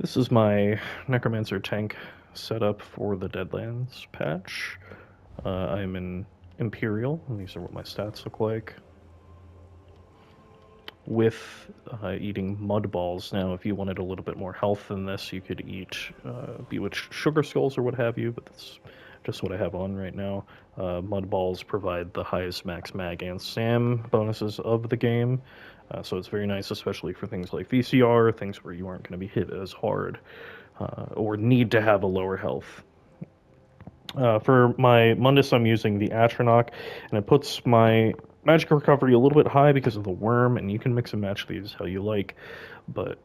This is my Necromancer tank setup for the Deadlands patch. I'm in Imperial, and these are what my stats look like. With eating mud balls. Now, if you wanted a little bit more health than this, you could eat bewitched sugar skulls or what have you, but that's just what I have on right now. Mud balls provide the highest max mag and SAM bonuses of the game, so it's very nice, especially for things like VCR, things where you aren't going to be hit as hard or need to have a lower health. For my Mundus, I'm using the Atronach, and it puts my magic recovery a little bit high because of the worm, and you can mix and match these how you like, but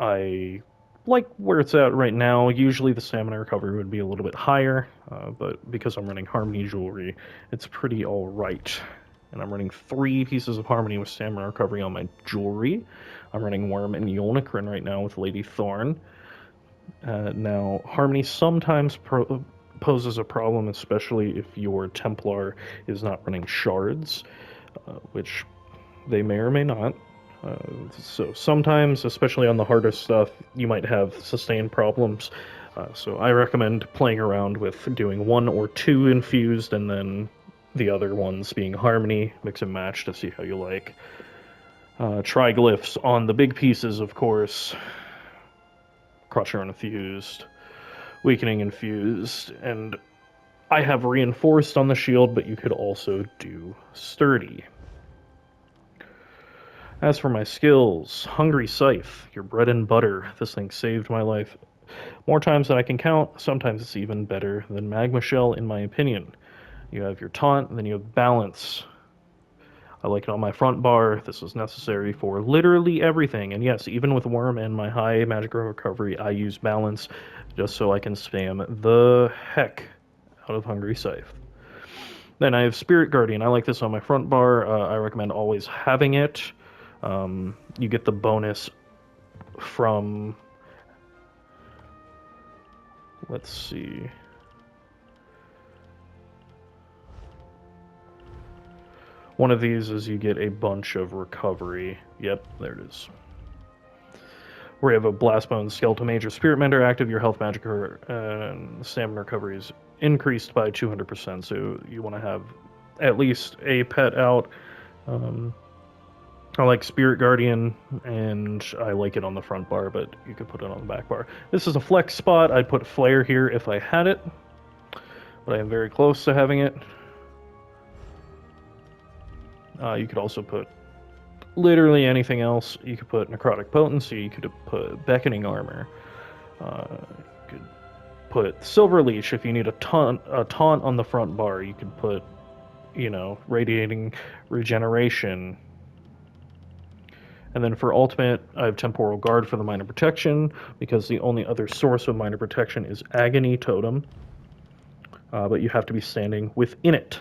I like where it's at right now. Usually the stamina recovery would be a little bit higher, but because I'm running Harmony Jewelry, it's pretty alright. And I'm running 3 pieces of Harmony with stamina recovery on my jewelry. I'm running Worm and Yolnahkrin right now with Lady Thorn. Now, Harmony sometimes poses a problem, especially if your Templar is not running shards, which they may or may not. So sometimes, especially on the harder stuff, you might have sustained problems. So I recommend playing around with doing 1 or 2 infused and then the other ones being Harmony, mix and match to see how you like. Triglyphs on the big pieces, of course. Crusher infused, Weakening infused, and I have reinforced on the shield, but you could also do sturdy. As for my skills, Hungry Scythe, your bread and butter. This thing saved my life more times than I can count. Sometimes it's even better than Magma Shell, in my opinion. You have your taunt, and then you have balance. I like it on my front bar. This is necessary for literally everything. And yes, even with Worm and my high magical recovery, I use balance just so I can spam the heck out of Hungry Scythe. Then I have Spirit Guardian. I like this on my front bar. I recommend always having it. You get the bonus from, let's see, one of these is you get a bunch of recovery. Yep, there it is. Where you have a Blast Bone, Skeletal Mage, or Spirit Mender active, your health, magic, and stamina recovery is increased by 200%. So you want to have at least a pet out. I like Spirit Guardian, and I like it on the front bar, but you could put it on the back bar. This is a flex spot. I'd put Flare here if I had it, but I am very close to having it. You could also put literally anything else. You could put Necrotic Potency, you could put Beckoning Armor, you could put Silver Leash if you need a taunt on the front bar. You could put, Radiating Regeneration. And then for ultimate, I have Temporal Guard for the minor protection, because the only other source of minor protection is Agony Totem, but you have to be standing within it.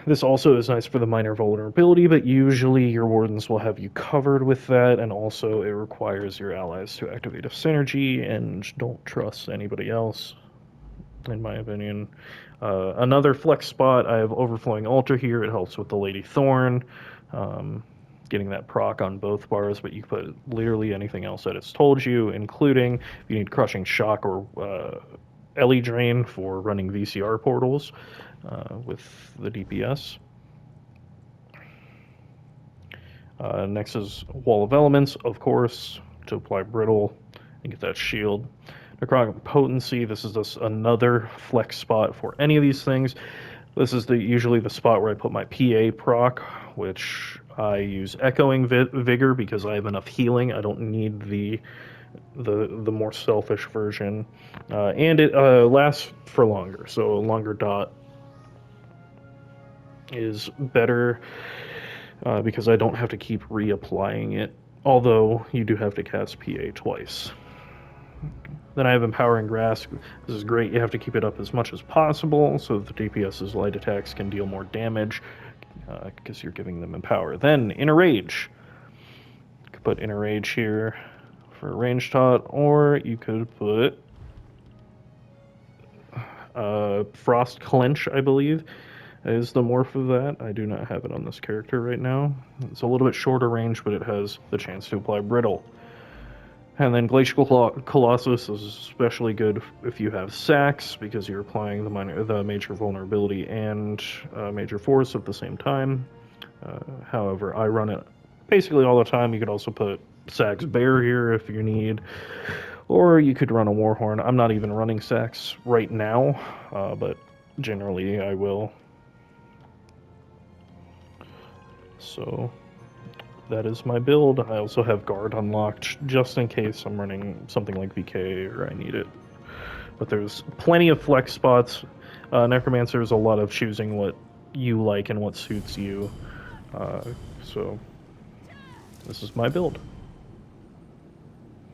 This also is nice for the minor vulnerability, but usually your wardens will have you covered with that, and also it requires your allies to activate a synergy, and don't trust anybody else, in my opinion. Another flex spot, I have Overflowing Altar here. It helps with the Lady Thorn, getting that proc on both bars, but you can put literally anything else that it's told you, including if you need Crushing Shock or Ellie Drain for running VCR portals with the DPS. Next is Wall of Elements, of course, to apply Brittle and get that shield. Necrotic Potency, this is just another flex spot for any of these things. This is usually the spot where I put my PA proc, which I use Echoing Vigor because I have enough healing. I don't need the more selfish version, and it lasts for longer, so a longer dot is better because I don't have to keep reapplying it, although you do have to cast PA twice. Then I have Empowering Grasp. This is great. You have to keep it up as much as possible so that the DPS's light attacks can deal more damage because you're giving them Empower. Then Inner Rage. You could put Inner Rage here for a range taunt, or you could put Frost Clench, I believe, is the morph of that. I do not have it on this character right now. It's a little bit shorter range, but it has the chance to apply Brittle. And then Glacial Colossus is especially good if you have sacks, because you're applying the major vulnerability and major force at the same time. However, I run it basically all the time. You could also put Sax Bear here if you need, or you could run a Warhorn. I'm not even running Sax right now, but generally I will. So that is my build. I also have Guard unlocked just in case I'm running something like VK or I need it. But there's plenty of flex spots. Necromancer is a lot of choosing what you like and what suits you. So this is my build.